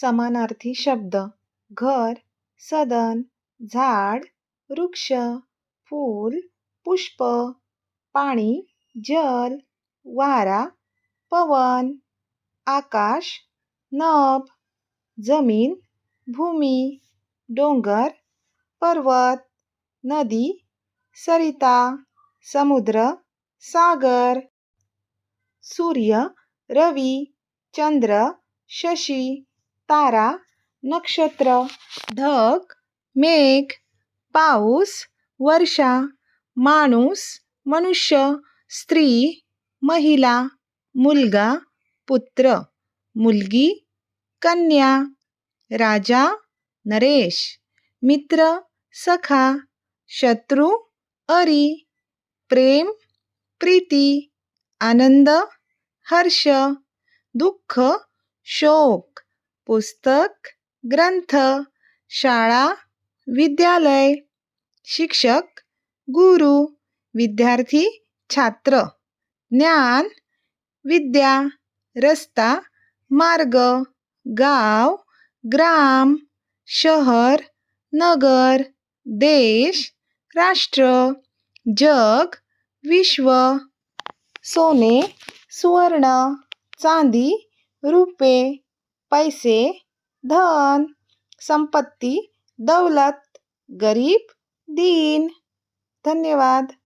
समानार्थी शब्द: घर, सदन, झाड, वृक्ष, फूल, पुष्प, पाणी, जल, वारा, पवन, आकाश, नभ, जमीन, भूमी, डोंगर, पर्वत, नदी, सरिता, समुद्र, सागर, सूर्य, रवी, चंद्र, शशी, तारा, नक्षत्र, ढग, मेघ, पाऊस, वर्षा, माणूस, मनुष्य, स्त्री, महिला, मुलगा, पुत्र, मुलगी, कन्या, राजा, नरेश, मित्र, सखा, शत्रू, अरी, प्रेम, प्रीती, आनंद, हर्ष, दुःख, शोक, पुस्तक, ग्रंथ, शाळा, विद्यालय, शिक्षक, गुरु, विद्यार्थी, छात्र, ज्ञान, विद्या, रस्ता, मार्ग, गाव, ग्राम, शहर, नगर, देश, राष्ट्र, जग, विश्व, सोने, सुवर्ण, चांदी, रुपे, पैसे, धन, संपत्ती, दौलत, गरीब, दीन. धन्यवाद.